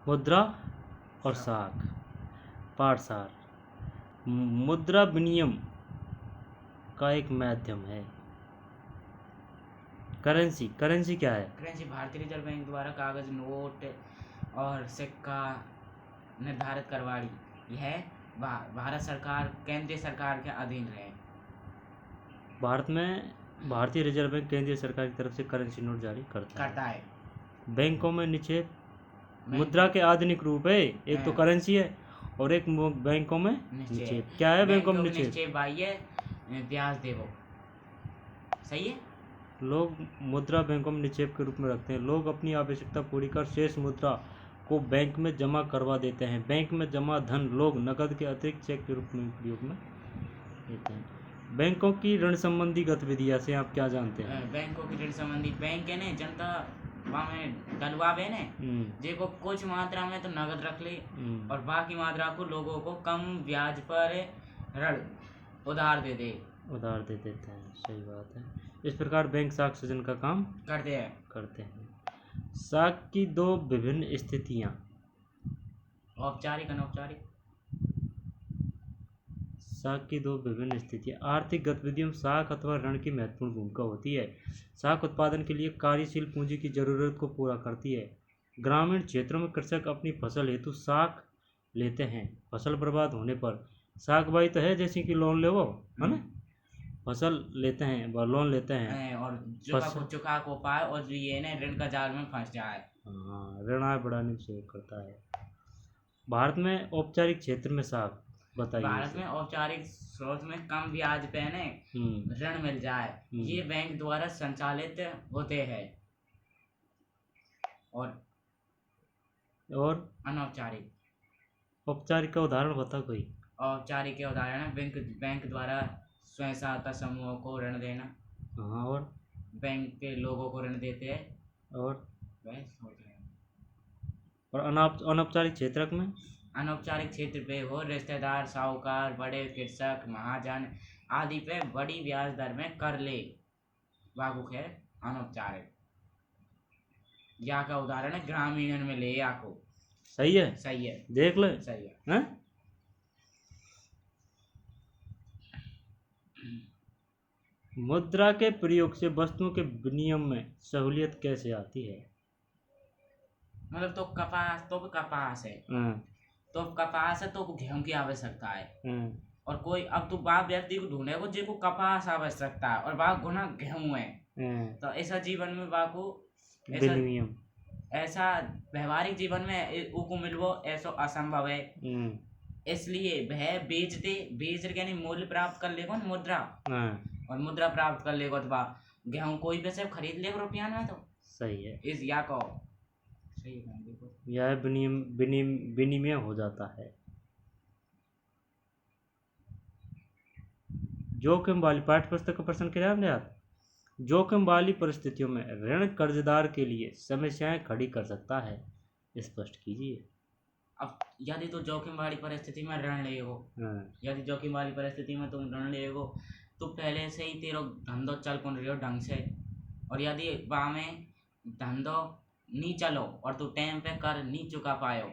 मुद्रा और साख। पाठसार मुद्रा विनिमय का एक माध्यम है। करेंसी क्या है? करेंसी भारतीय रिजर्व बैंक द्वारा कागज, नोट और सिक्का निर्धारित करवाड़ी। यह भारत सरकार, केंद्रीय सरकार के अधीन है। भारत में भारतीय रिजर्व बैंक केंद्रीय सरकार की तरफ से करेंसी नोट जारी करता है। बैंकों में निक्षेप मुद्रा के आधुनिक रूप है। एक तो करेंसी है और एक बैंकों में निक्षेप। क्या है बैंकों में निक्षेप? भाई है ब्याज देवो। सही है। लोग मुद्रा बैंकों में निक्षेप के रूप में रखते हैं। लोग अपनी आवश्यकता पूरी कर शेष मुद्रा को बैंक में जमा करवा देते हैं। बैंक में जमा धन लोग नकद के अतिरिक्त चेक के रूप में प्रयोग में लेते हैं। बैंकों की ऋण संबंधी गतिविधियां से आप क्या जानते हैं? बैंकों की ऋण संबंधी बैंक है ने जनता में डलवावे ने देखो कुछ मात्रा में तो नगद रख ले और बाकी मात्रा को लोगों को कम ब्याज पर ऋण उधार दे देते हैं। सही बात है। इस प्रकार बैंक साख सृजन का काम करते हैं। साख की दो विभिन्न स्थितियां, औपचारिक अनौपचारिक। साख की दो विभिन्न स्थितियां। आर्थिक गतिविधियों में साख अथवा ऋण की महत्वपूर्ण भूमिका होती है। साख उत्पादन के लिए कार्यशील पूंजी की जरूरत को पूरा करती है। ग्रामीण क्षेत्रों में कृषक अपनी फसल हेतु साख लेते हैं। फसल बर्बाद होने पर साख भाई तो है जैसे कि लोन ले वो है ना, फसल लेते हैं व लोन लेते हैं और चुका को पाए और जो ये ना ऋण का जाल में फंस जाए। हाँ, ऋण आय बढ़ाने में सहयोग करता है। भारत में औपचारिक क्षेत्र में साख बताइए। भारत में औपचारिक स्रोत में कम ब्याज पे ऋण मिल जाए, ये बैंक द्वारा संचालित होते हैं। और अनौपचारिक। औपचारिक का उदाहरण बता कोई। औपचारिक के उदाहरण है बैंक द्वारा स्वयं सहायता समूहों को ऋण देना। हाँ, और बैंक के लोगों को ऋण देते हैं। और अनौपचारिक क्षेत्र में अनौपचारिक क्षेत्र पे हो रिश्तेदार, साहूकार, बड़े कृषक, महाजन आदि पे बड़ी ब्याज दर में कर ले वागुक है अनौपचारिक। या का उदाहरण है ग्रामीण में ले आको। सही है देख ले। सही है? मुद्रा के प्रयोग से वस्तुओं के विनिमय में सहूलियत कैसे आती है? मतलब तो कपास है तो गेहूं की आवश्यकता है और कोई अब तो बाप व्यक्ति को ढूंढे को जिसको कपास आवश्यकता है और बाप गुना गेहूं है। तो ऐसा जीवन में बाको ऐसा व्यवहारिक जीवन में उको मिलवो ऐसा असंभव है। इसलिए वह बेच यानी मूल्य प्राप्त कर लेगा मुद्रा और मुद्रा प्राप्त कर लेगा तो गेहूं कोई वैसे खरीद लेगा रुपया में। तो सही है इस या को सही है। देखो यह विनिमय हो जाता है। जोखिम वाली पाठ्य पुस्तक का प्रश्न क्या है? जोखिम वाली परिस्थितियों में ऋण कर्जदार के लिए समस्याएं खड़ी कर सकता है, स्पष्ट कीजिए। अब यदि तो जोखिम वाली परिस्थिति में ऋण ले हो, यदि जोखिम वाली परिस्थिति में तुम ऋण ले हो तो पहले से ही तेरो धंधो चल कौन रही हो ढंग से, और यदि वहाँ में धंधो नहीं चलो और तू टाइम पे कर नहीं चुका पायो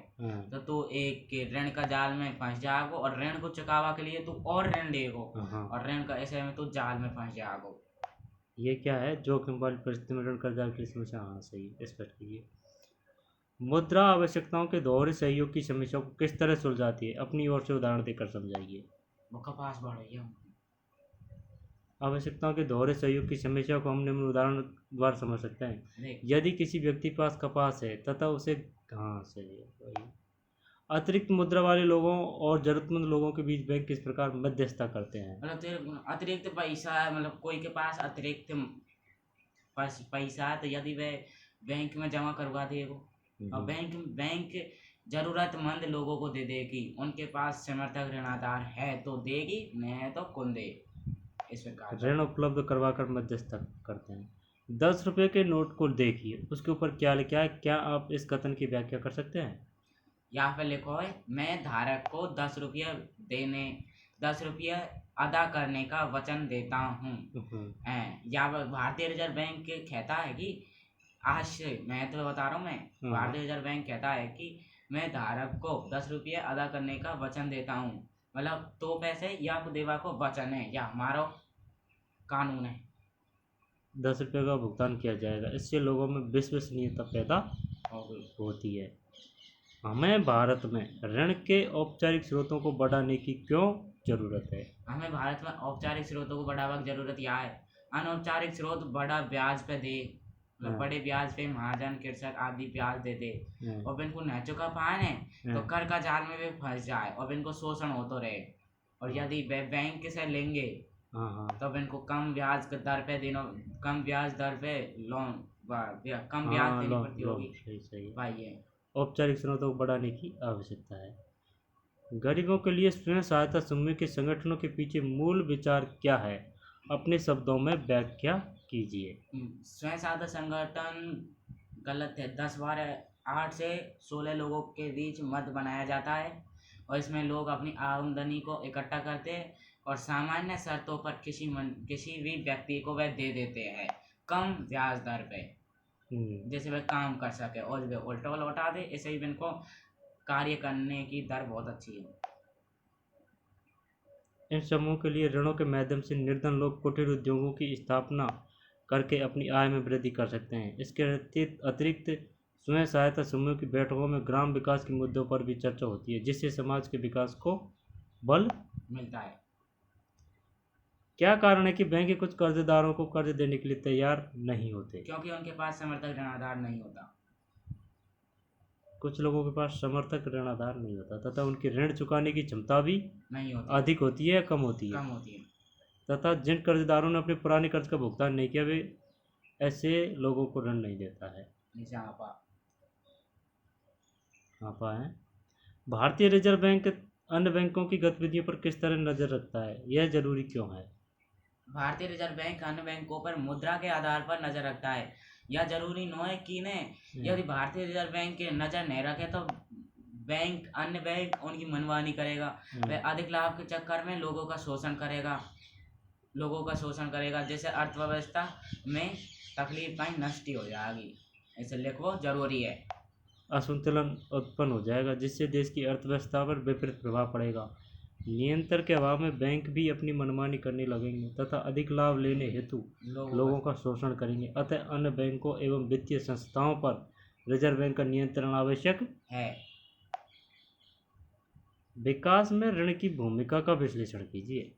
तो तू एक ऋण का जाल में फंस जाओगे और ऋण को चुकावा के लिए तू और ऋण लेगो और ऋण का ऐसे में तू जाल में फंस जाओगे। ये क्या है? जोखिम वाली परिस्थिति में ऋण कर्जदार की समस्या। हाँ सही, स्पष्ट कीजिए। मुद्रा आवश्यकताओं के दोहरे सहयोग की समस्या को किस तरह सुलझाती है? अपनी ओर से उदाहरण देकर समझाइए। वो कपास बढ़ रही है। आवश्यकताओं के दोहरे सहयोग की समस्या को हम निम्न उदाहरण द्वारा समझ सकते हैं। यदि किसी व्यक्ति के पास कपास है तथा उसे अतिरिक्त मुद्रा वाले लोगों और जरूरतमंद लोगों के बीच बैंक किस प्रकार मध्यस्थता करते हैं? मतलब अतिरिक्त पैसा है, मतलब कोई के पास अतिरिक्त पैसा है तो यदि वह बैंक में जमा करवा देगा और बैंक जरूरतमंद लोगों को दे देगी, उनके पास समर्थक ऋणाधार है तो देगी, नहीं तो कौन दे। इस प्रकार ऋण उपलब्ध करवाकर मध्यस्थता करते हैं। 10 रुपये के नोट को देखिए, उसके ऊपर क्या लिखा है? क्या आप इस कथन की व्याख्या कर सकते हैं? यहाँ पे लिखो है मैं धारक को 10 रुपये अदा करने का वचन देता हूँ। या भारतीय रिजर्व बैंक कहता है कि आज से मैं तो बता रहा हूँ, मैं भारतीय रिजर्व बैंक कहता है कि मैं धारक को 10 रुपये अदा करने का वचन देता हूँ। मतलब तो पैसे या देवा को वचन है या हमारा कानून है। 10 रुपये का भुगतान किया जाएगा। इससे लोगों में विश्वसनीयता पैदा हो गई। होती है। हमें भारत में ऋण के औपचारिक स्रोतों को बढ़ाने की क्यों जरूरत है? हमें भारत में औपचारिक स्रोतों को बढ़ावा की जरूरत यह है। अनौपचारिक स्रोत बड़ा ब्याज पे दे, मतलब बड़े ब्याज पे महाजन कृषक आदि ब्याज दे दे और इनको न चुका पाए तो कर का जाल में भी फंस जाए और इनको शोषण होते रहे। और यदि बैंक से लेंगे तब इनको कम ब्याज दर पे देना, कम ब्याज दर पे लोन, कम ब्याज देनी पड़ती होगी। सही भाई ये औपचारिक स्रोतों को बढ़ाने की आवश्यकता है। गरीबों के लिए स्वयं सहायता समूह के संगठनों के पीछे मूल विचार क्या है? अपने शब्दों में व्याख्या कीजिए। स्वयं सहायता संगठन गलत है। 10, 12, 8 से 16 लोगों के बीच मत बनाया जाता है और इसमें लोग अपनी आमदनी को इकट्ठा करते हैं और सामान्य शर्तों पर किसी भी व्यक्ति को वह दे देते हैं कम ब्याज दर पे, जैसे वह काम कर सके और वे उल्टा लौटा दे। ऐसे ही इनको कार्य करने की दर बहुत अच्छी है। इन समूह के लिए ऋणों के माध्यम से निर्धन लोग कुटीर उद्योगों की स्थापना करके अपनी आय में वृद्धि कर सकते हैं। इसके अतिरिक्त स्वयं सहायता समूह की बैठकों में ग्राम विकास के मुद्दों पर भी चर्चा होती है, जिससे समाज के विकास को बल मिलता है। क्या कारण है कि बैंक कुछ कर्जदारों को कर्ज देने के लिए तैयार नहीं होते? क्योंकि उनके पास समर्थक ऋणाधार नहीं होता। कुछ लोगों के पास समर्थक ऋणाधार नहीं होता तथा उनकी ऋण चुकाने की क्षमता भी नहीं होती, अधिक होती है या कम होती है? कम होती है। तथा जिन कर्जदारों ने अपने पुराने कर्ज का भुगतान नहीं किया, वे ऐसे लोगों को ऋण नहीं देता है। आपा है। भारतीय रिजर्व बैंक अन्य बैंकों की गतिविधियों पर किस तरह नजर रखता है? यह जरूरी क्यों है? भारतीय रिजर्व बैंक अन्य बैंकों पर मुद्रा के आधार पर नजर रखता है। यह जरूरी न है कि ने यदि भारतीय रिजर्व बैंक के नजर नहीं रखे तो अन्य बैंक उनकी मनमानी करेगा। वह अधिक लाभ के चक्कर में लोगों का शोषण करेगा, जैसे अर्थव्यवस्था में तकलीफ कहीं नष्ट हो जाएगी। ऐसे लिखो जरूरी है। असंतुलन उत्पन्न हो जाएगा, जिससे देश की अर्थव्यवस्था पर विपरीत प्रभाव पड़ेगा। नियंत्रण के अभाव में बैंक भी अपनी मनमानी करने लगेंगे तथा अधिक लाभ लेने हेतु लोगों का शोषण करेंगे। अतः अन्य बैंकों एवं वित्तीय संस्थाओं पर रिजर्व बैंक का नियंत्रण आवश्यक है। विकास में ऋण की भूमिका का विश्लेषण कीजिए।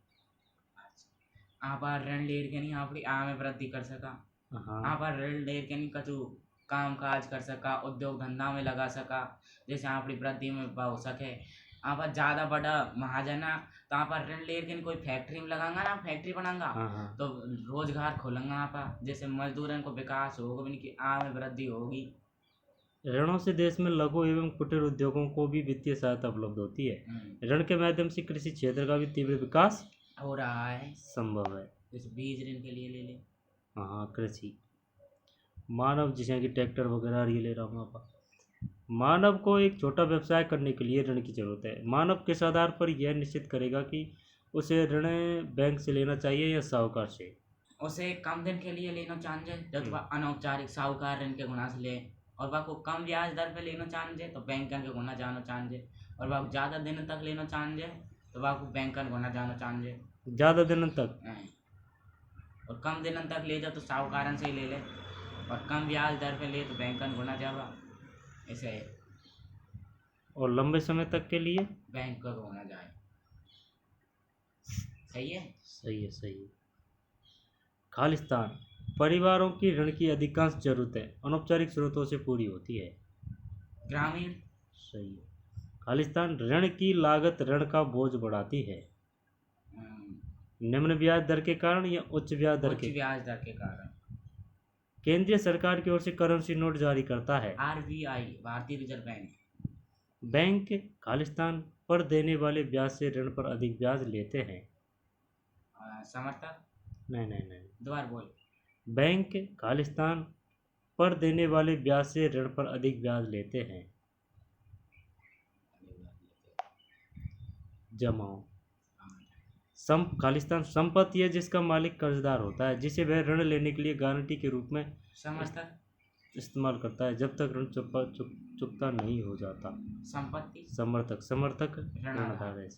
आप ऋण ले के नहीं अपनी आय में वृद्धि कर सका। आप ऋण ले के नहीं कछु काम काज कर सका, उद्योग धंधा में लगा सका, जैसे आपकी वृद्धि में हो सके। आप ज़्यादा बड़ा महाजन है तो आप ऋण ले के कोई फैक्ट्री में लगांगा ना, फैक्ट्री बनाऊंगा तो रोजगार खोलेंगे। आप जैसे मजदूरों को विकास होगा, उनकी आय में वृद्धि होगी। ऋणों से देश में लघु एवं कुटीर उद्योगों को भी वित्तीय सहायता उपलब्ध होती है। ऋण के माध्यम से कृषि क्षेत्र का भी तीव्र विकास हो रहा है, संभव है। जैसे बीज ऋण के लिए ले ले। कृषि मानव, जैसे कि ट्रैक्टर वगैरह ये ले रहा हूँ। आप मानव को एक छोटा व्यवसाय करने के लिए ऋण की जरूरत है। मानव किस आधार पर यह निश्चित करेगा कि उसे ऋण बैंक से लेना चाहिए या साहूकार से? उसे कम दिन के लिए लेना चाहिए जब वह अनौपचारिक साहूकार ऋण के गुना से ले, और वह को कम ब्याज दर पे लेना चाहिए तो बैंक के गुना जाना चाहिए, और वह ज़्यादा दिन तक लेना चाहिए तो वह को बैंक का गुना जाना चाहिए। ज़्यादा दिन तक और कम दिन तक ले जाओ तो साहूकार से ही ले ले, और कम ब्याज दर पे ले तो बैंक का गुना जावा। ऐसे है। और लंबे समय तक के लिए बैंक का होना जाए। सही है, सही है, सही है। खालिस्तान परिवारों की ऋण की अधिकांश जरूरतें अनौपचारिक स्रोतों से पूरी होती है। ग्रामीण सही है। खालिस्तान ऋण की लागत ऋण का बोझ बढ़ाती है। निम्न ब्याज दर के कारण या उच्च ब्याज दर के कारण। केंद्रीय सरकार की ओर से करेंसी नोट जारी करता है। RBI, भारतीय रिजर्व बैंक। बैंक खालिस्तान पर देने वाले ब्याज से ऋण पर अधिक ब्याज लेते हैं। समर्थक नहीं, दोबारा बोल। बैंक खालिस्तान पर देने वाले ब्याज से ऋण पर अधिक ब्याज लेते हैं। जमाओ खालिस्तान संपत्ति है जिसका मालिक कर्जदार होता है, जिसे वह ऋण लेने के लिए गारंटी के रूप में समर्थक इस्तेमाल करता है जब तक ऋण चुकता नहीं हो जाता। संपत्ति समर्थक ऋणाधार। ऋणाधार है।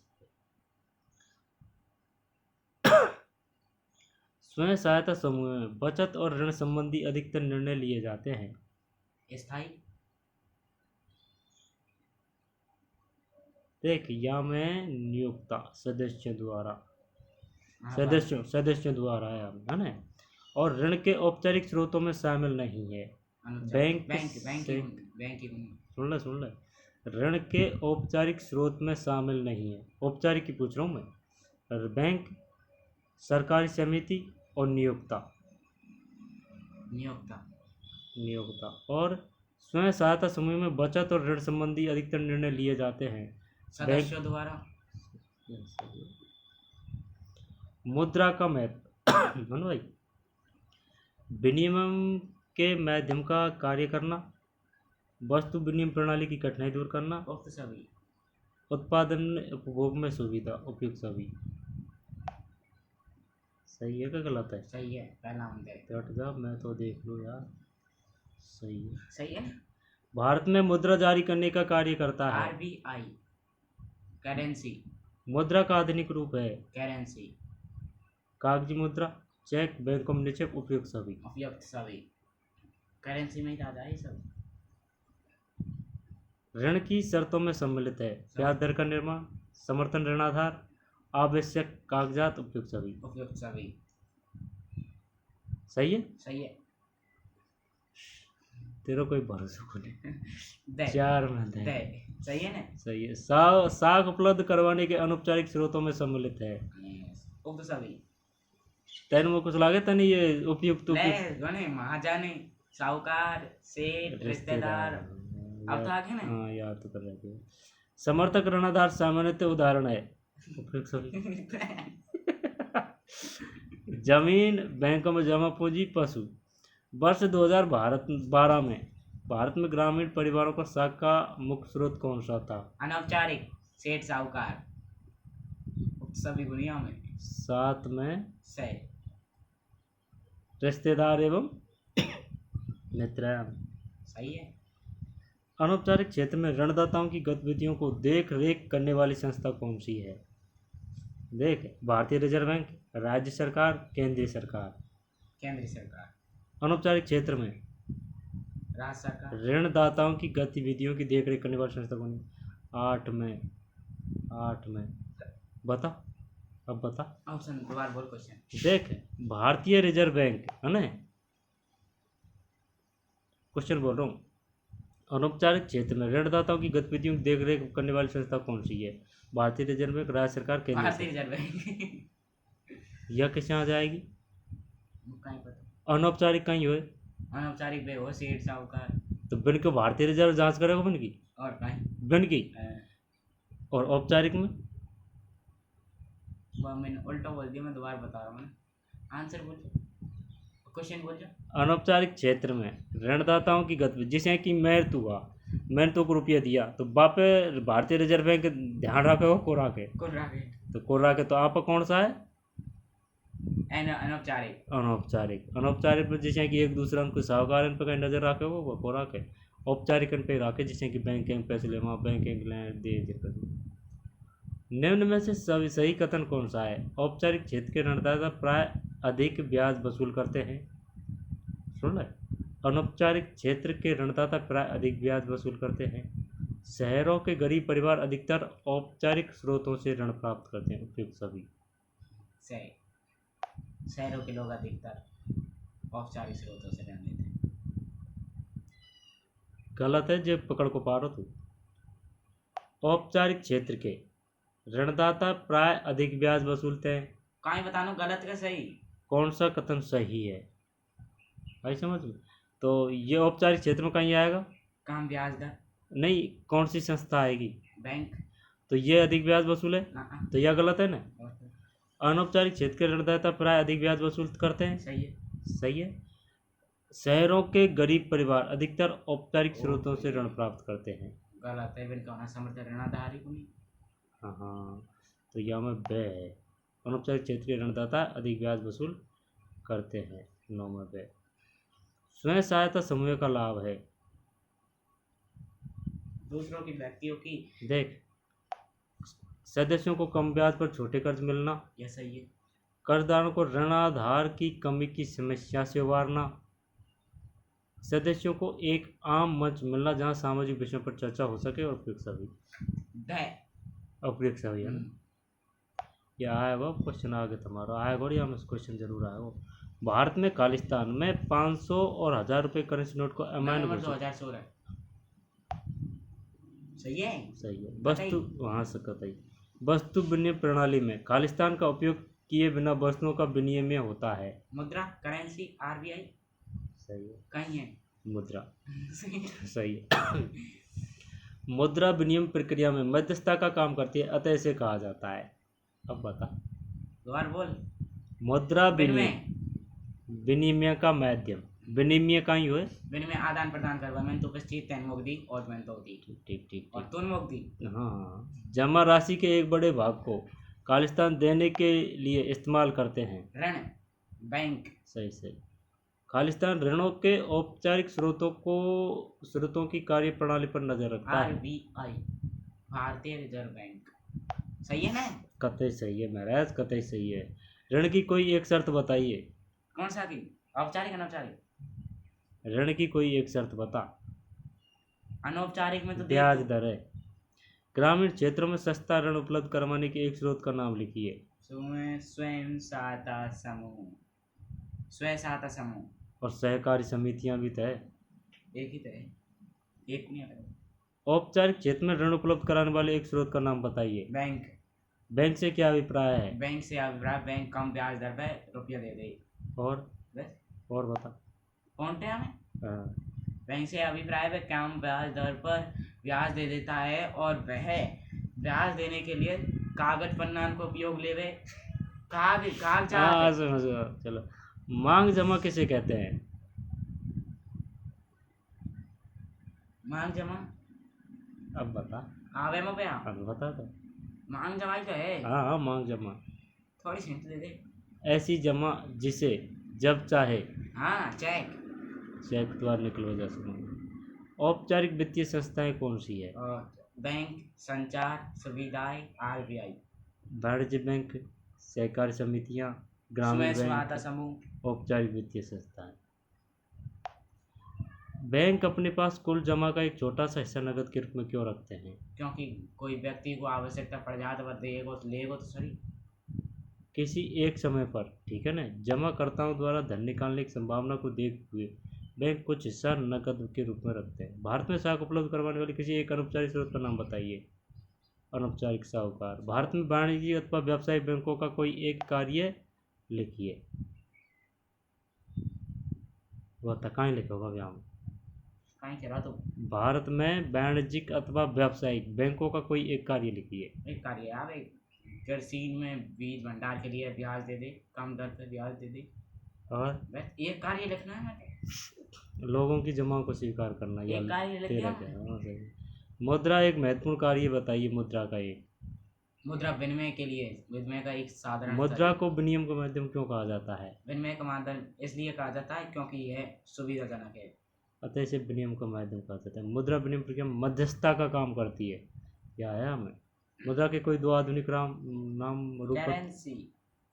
स्वयं सहायता समूह में बचत और ऋण संबंधी अधिकतर निर्णय लिए जाते हैं। स्थायी देख, या में नियोक्ता सदस्यों द्वारा हाँ, सदस्यों द्वारा है ना। और ऋण के औपचारिक स्रोतों में शामिल नहीं है। बैंक बैंक सुन ले, ऋण के औपचारिक स्रोत में शामिल नहीं है। औपचारिक की पूछ रहा हूँ मैं। और बैंक, सरकारी समिति और नियोक्ता और स्वयं सहायता समूह में बचत और ऋण संबंधी अधिकतर निर्णय लिए जाते हैं सदस्यों द्वारा। मुद्रा का महत्व भाई, विनिमय के माध्यम का कार्य करना, वस्तु विनिमय प्रणाली की कठिनाई दूर करना, सभी उत्पादन उपभोग में सुविधा, उपयुक्त सभी। सही है क्या गलत है? सही है, पहला तो हट जा, मैं तो देख लूँ यार। सही है। भारत में मुद्रा जारी करने का कार्य करता है RBI। करेंसी मुद्रा का आधुनिक रूप है। करेंसी कागजी मुद्रा, चेक, बैंकों में निक्षेप, उपयुक्त सभी। करेंसी में ही आ जाए सब। ऋण की शर्तों में सम्मिलित है ब्याज दर का निर्माण, समर्थन ऋणाधार, आवश्यक कागजात, उपयुक्त सभी। सही है। तेरा कोई भरोसा को नहीं। 4 में दे। सही है ना। सही है। साख उपलब्ध करवाने के अनौपचारिक स्रोतों में सम्मिलित है। उपयुक्त सभी। तेन में कुछ लागे तनी ये उपयुक्त महाजन, साहूकार, सेठ, रिश्तेदार। अब तो आगे ना। हाँ याद तो कर रहे थे। समर्थक ऋणाधार सामान्यतः उदाहरण है। उपयुक्त सभी। जमीन, बैंकों में जमा पूंजी, पशु। वर्ष 2012 में भारत में ग्रामीण परिवारों का साख का मुख्य स्रोत कौन सा था? अनौपचारिक, सेठ, साहूकार, सभी दुनिया में। 7 में से रिश्तेदार एवं मित्र। सही है। अनौपचारिक क्षेत्र में ऋणदाताओं की गतिविधियों को देख रेख करने वाली संस्था कौन सी है? देख, भारतीय रिजर्व बैंक, राज्य सरकार, केंद्रीय सरकार। अनौपचारिक क्षेत्र में राज्य सरकार। ऋणदाताओं की गतिविधियों की देखरेख करने वाली संस्था कौन है? 8 में बता। अब बता ऑप्शन दोबारा बोल क्वेश्चन। देख, भारतीय रिजर्व बैंक है ना। क्वेश्चन बोल रहा हूँ, अनौपचारिक क्षेत्र में ऋणदाताओं की गतिविधियों की देखरेख करने वाली संस्था कौन सी है? भारतीय रिजर्व बैंक, राज्य सरकार, केंद्रीय सरकार। यह किस आ जाएगी? अनौपचारिक कहीं हो, अनौपचारिक बे हो, सेठ, साहूकार। तो बन के भारतीय रिजर्व जांच करेगा बन की और कहीं बन की। और औपचारिक में मैंने उल्टा बोल दिया। मैं दोबारा बता रहा हूँ। आंसर बोल, क्वेश्चन बोल जा। अनौपचारिक क्षेत्र में ऋणदाताओं की गतिविधि, जैसे कि मैंने तो को रुपया दिया तो बापे भारतीय रिजर्व बैंक ध्यान रखे हो को राखे तो को राखे, तो आप कौन सा है? अनौपचारिक में जैसे कि एक दूसरा उनको साहूकार पे कहीं नजर रखे हो वो को राखे। औपचारिक पे रखे, जैसे कि बैंक पैसे ले वहाँ बैंक दे। निम्न में से सही कथन कौन सा है? औपचारिक क्षेत्र के ऋणदाता प्राय अधिक ब्याज वसूल करते हैं। सुन ले, अनौपचारिक क्षेत्र के ऋणदाता प्राय अधिक ब्याज वसूल करते हैं। शहरों के गरीब परिवार अधिकतर औपचारिक स्रोतों से ऋण प्राप्त करते हैं। उपयुक्त सभी। शहरों के लोग अधिकतर औपचारिक स्रोतों से ऋण लेते हैं। गलत है, जो पकड़ को पा रहा तू। औपचारिक क्षेत्र के ऋणदाता प्राय अधिक ब्याज वसूलते हैं। कहीं बताना गलत का सही। कौन सा कथन सही है भाई, समझ में? तो ये औपचारिक क्षेत्र में कहीं आएगा? कहाँ ब्याज दर नहीं, कौन सी संस्था आएगी? बैंक। तो ये अधिक ब्याज वसूल है, तो यह गलत है ना। अनौपचारिक क्षेत्र के ऋणदाता प्राय अधिक ब्याज वसूल करते हैं। सही है। शहरों के गरीब परिवार अधिकतर औपचारिक स्रोतों से ऋण प्राप्त करते हैं। गलत है, बिल्कुल समर्थन ऋणाधारी को नहीं। हाँ, तो यह में बे है। अनौपचारिक क्षेत्र के ऋणदाता अधिक ब्याज वसूल करते हैं। 9 में बे। स्वयं सहायता समूह का लाभ है। दूसरों की व्यक्तियों की। देख, सदस्यों को कम ब्याज पर छोटे कर्ज मिलना, यह सही है। कर्जदारों को ऋण आधार की कमी की समस्या से उबारना, सदस्यों को एक आम मंच मिलना जहां सामाजिक विषयों पर चर्चा हो सके और अपेक्षा भी अपेक्षा हुई है ना। ये आएगा क्वेश्चन आगे तुम्हारा आएगा, और यहाँ में क्वेश्चन जरूर आएगा। भारत में खालिस्तान में 500 और 1000 रुपये करेंसी नोट को अमान्य घोषित। 2016 सही है। सही है। वस्तु वहाँ से कतई वस्तु विनिमय प्रणाली में खालिस्तान का उपयोग किए बिना वस्तुओं का विनिमय होता है। मुद्रा, करेंसी, आरबीआई। सही है। कहीं है मुद्रा। सही है। मुद्रा विनिमय प्रक्रिया में मध्यस्थता का काम करती है, अतः इसे कहा जाता है। अब बता। दोबारा बोल। मुद्रा विनिमय का माध्यम, विनिमय का ही है। विनिमय आदान प्रदान करवा, मैंने तो बस चीज तैन मोक दी और मैंने तो दी। ठीक और तूने मोक दी। हाँ, जमा राशि के एक बड़े भाग को खालिस्तान देने के लिए इस्तेमाल करते हैं। ऋण, बैंक। सही। खालिस्तान ऋणों के औपचारिक स्रोतों की कार्य प्रणाली पर नजर रखता है। आरबीआई, भारतीय रिजर्व बैंक। सही है ना? कतई सही है महाराज, कतई सही है। ऋण की कोई एक शर्त बताइए। कौन सा की? औपचारिक, अनौपचारिक? ऋण की कोई एक शर्त बता। अनौपचारिक में तो ब्याज दर है। ग्रामीण क्षेत्रों में सस्ता ऋण उपलब्ध करवाने के एक स्रोत का नाम लिखिए। स्वयं सहायता समूह और सहकारी समितियां भी तो है। एक ही तो है, एक नहीं है। औपचारिक क्षेत्र में ऋण उपलब्ध कराने वाले एक स्रोत का नाम बताइए। बैंक। बैंक से क्या अभिप्राय है? बैंक से अभिप्राय, बैंक कम ब्याज दर पे रुपया दे दे। और बता। कौन टे हमें? हाँ। बैंक से अभिप्राय पे कम ब्याज दर पर ब्याज दे देता है, और वह ब्याज देने के लिए कागज पन्ना को उपयोग लेवे। कागजात। चलो, मांग जमा किसे कहते हैं? मांग जमा। अब बता। आवे मो पे। अब बता तो। मांग जमा ही तो है। हाँ, मांग जमा। थोड़ी सी हिंट दे दे। ऐसी जमा जिसे जब चाहे हाँ, चेक द्वारा निकलवा जा सके। औपचारिक वित्तीय संस्थाएं कौन सी है? बैंक, संचार सुविधाएं, आरबीआई। वाणिज्य बैंक, सहकारी समितियां, ग्रामीण बैंक, समूह। औपचारिक वित्तीय संस्थाएं। बैंक अपने पास कुल जमा का एक छोटा सा हिस्सा नकद के रूप में क्यों रखते हैं? क्योंकि कोई व्यक्ति को आवश्यकता पड़ जाए तो देगा तो लेगा तो सही। किसी एक समय पर, ठीक है ना, जमाकर्ताओं द्वारा धन निकालने की संभावना को देखते हुए बैंक कुछ हिस्सा नकद के रूप में रखते हैं। भारत में साख उपलब्ध करवाने वाले किसी एक अनौपचारिक स्रोत का नाम बताइए। अनौपचारिक साहूकार। भारत में वाणिज्यिक अथवा व्यावसायिक बैंकों का कोई एक कार्य लिखिए। वह कहाँ लिखा होगा व्याम? भारत में वाणिज्यिक अथवा व्यावसायिक बैंकों का कोई एक कार्य लिखिए। एक कार्य आवे, कृषि में बीज भंडार के लिए ब्याज दे दे, कम दर पे ब्याज दे दे। और बस एक कार्य लिखना है। लोगों की जमाओं को स्वीकार करना। एक कार्य लिख दिया। मुद्रा एक महत्वपूर्ण कार्य बताइए। मुद्रा का एक मुद्रा विनिमय के लिए विनिमय का एक साधारण। मुद्रा को विनिमय का माध्यम क्यों कहा जाता है? विनिमय का माध्यम इसलिए कहा जाता है क्योंकि यह सुविधाजनक है, अतः इसे विनिमय का माध्यम कहा जाता है। मुद्रा विनिमय प्रक्रिया मध्यस्थता का काम करती है। क्या है हमें? मुद्रा के कोई दो आधुनिक नाम रूप। करेंसी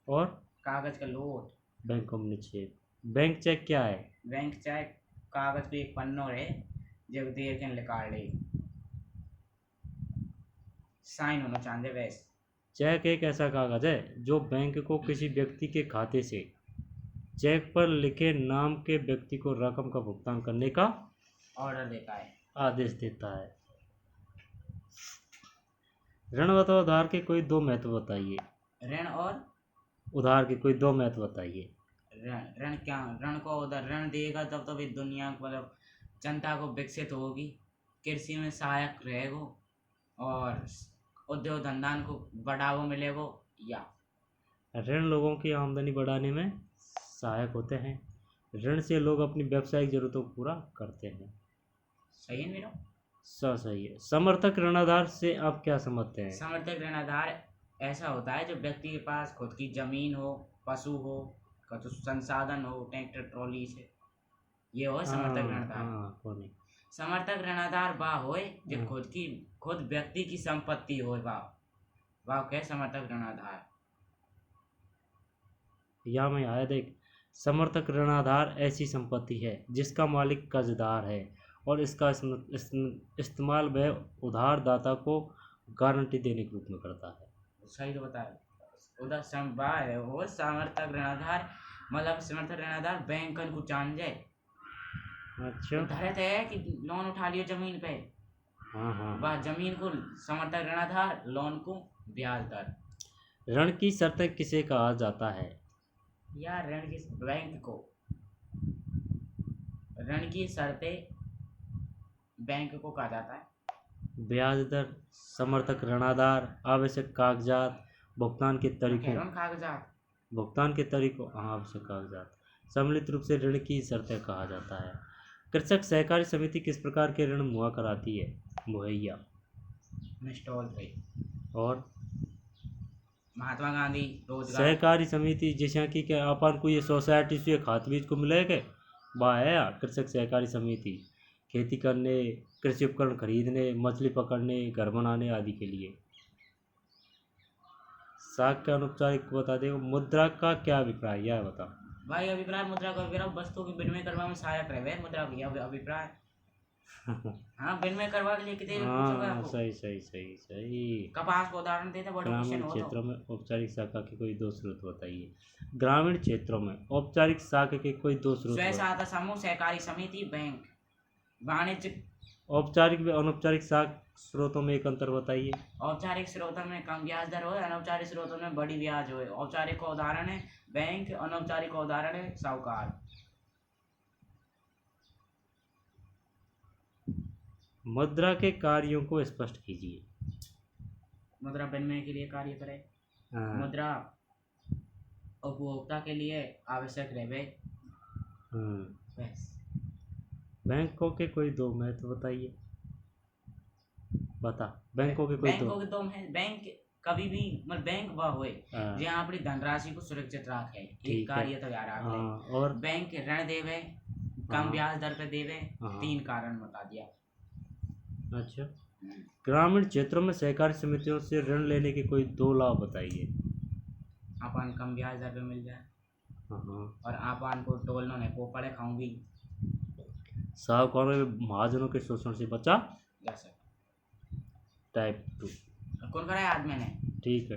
और कागज का नोट। बैंक ऑफ निक्षेप। बैंक चेक क्या है? बैंक चेक कागज पे एक पन्नो है जब देर के निकाल ले साइन होना चाहिए। वैसे चेक एक ऐसा कागज है जो बैंक को किसी व्यक्ति के खाते से चेक पर लिखे नाम के व्यक्ति को रकम का भुगतान करने का ऑर्डर देता है, आदेश देता है। ऋण अथवा उधार के कोई दो महत्व बताइए। ऋण और उधार के कोई दो महत्व बताइए। ऋण क्या? ऋण को उधार ऋण देगा तब तो भी दुनिया मतलब जनता को विकसित होगी, कृषि में सहायक रहेगा और उद्योग धंधा को बढ़ावा मिलेगा। या ऋण लोगों की आमदनी बढ़ाने में सहायक होते हैं। ऋण से लोग अपनी व्यावसायिक जरूरतों को पूरा करते हैं। सही है मेरा? सही है। समर्थक ऋणाधार से आप क्या समझते हैं? समर्थक ऋणाधार ऐसा होता है जो व्यक्ति के पास खुद की जमीन हो, पशु हो, कुछ संसाधन हो, ट्रैक्टर ट्रॉली से, ये हो समर्थक ऋणाधार। समर्थक ऋणाधार बा होए जो खुद व्यक्ति की संपत्ति होए बा कहे समर्थक ऋणाधार। या में आया देख, समर्थक ऋणाधार ऐसी संपत्ति है जिसका मालिक कर्जदार है और इसका इस्तेमाल वह उधारदाता को गारंटी देने के रूप में करता है। सही तो बताया। उधर संभा है वो समर्थक ऋणाधार मतलब समर्थक ऋणाधार बैंकन को चांज है। अच्छा। धरत है कि लोन उठा लियो जमीन पे, हाँ। वह जमीन को समर्थक ऋणाधार, लोन को ब्याज दर। ऋण की शर्तें किसे कहा जाता है? या ऋण की बैंक को, ऋण की शर्तें बैंक को कहा जाता है। ब्याज दर, समर्थक ऋणाधार, आवश्यक कागजात, भुगतान के तरीकों, आवश्यक कागजात, सम्मिलित रूप से ऋण की शर्तें कहा जाता है। कृषक सहकारी समिति किस प्रकार के ऋण मुहैया कराती है? मुहैया स्टॉल पे। और महात्मा गांधी रोजगार सहकारी समिति जैसा कि क्या अपन को ये सोसाइटी से खाद बीज को मिले के बा है या कृषक सहकारी समिति खेती करने, कृषि उपकरण खरीदने, मछली पकड़ने, घर बनाने आदि के लिए। साख के अनौपचारिक बता दे। मुद्रा का क्या अभिप्राय, यह बता भाई। अभिप्राय मुद्रा का अभिप्राय वस्तु की विनिमय करवा में सहायक रहे मुद्रा की अभिप्राय। हाँ, विनिमय करवा के लिए कितने हाँ, सही। कपास को उदाहरण देते बड़े ग्रामीण क्षेत्रों में औपचारिक शाखा के कोई दो स्रोत बताइए। ग्रामीण क्षेत्रों में औपचारिक शाखा के कोई दो स्रोत। स्वयं सहायता समूह, सहकारी समिति, बैंक। वाणिज्य औपचारिक व अनौपचारिक स्रोतों में एक अंतर बताइए। औपचारिक स्रोतों में कम ब्याज दर हो, अनौपचारिक स्रोतों में बड़ी ब्याज हो। औपचारिक का उदाहरण है बैंक, अनौपचारिक का उदाहरण है साहूकार। मुद्रा के कार्यों को स्पष्ट कीजिए। मुद्रा विनिमय के लिए कार्य करे। मुद्रा उपभोक्ता के लिए आवश्यक रहे। बैंकों के कोई दो महत्व बताइए। बता, बैंकों के कोई दो बैंक कभी भी मतलब बैंक वह होए जहाँ अपनी धनराशि को सुरक्षित रखे, एक कार्य तैयार रखे। और बैंक ऋण देवे, कम ब्याज दर पे देवे। 3 कारण बता दिया। अच्छा। ग्रामीण क्षेत्रों में सहकारी समितियों से ऋण लेने के कोई 2 लाभ बताइए। अपन कम ब्याज दर पे मिल जाए और अपन को टोलने ने को पड़े खाऊंगी। साहूकारों महाजनों के शोषण से बचा जा सकता। टाइप 2 कौन कराया आज मैंने। ठीक है।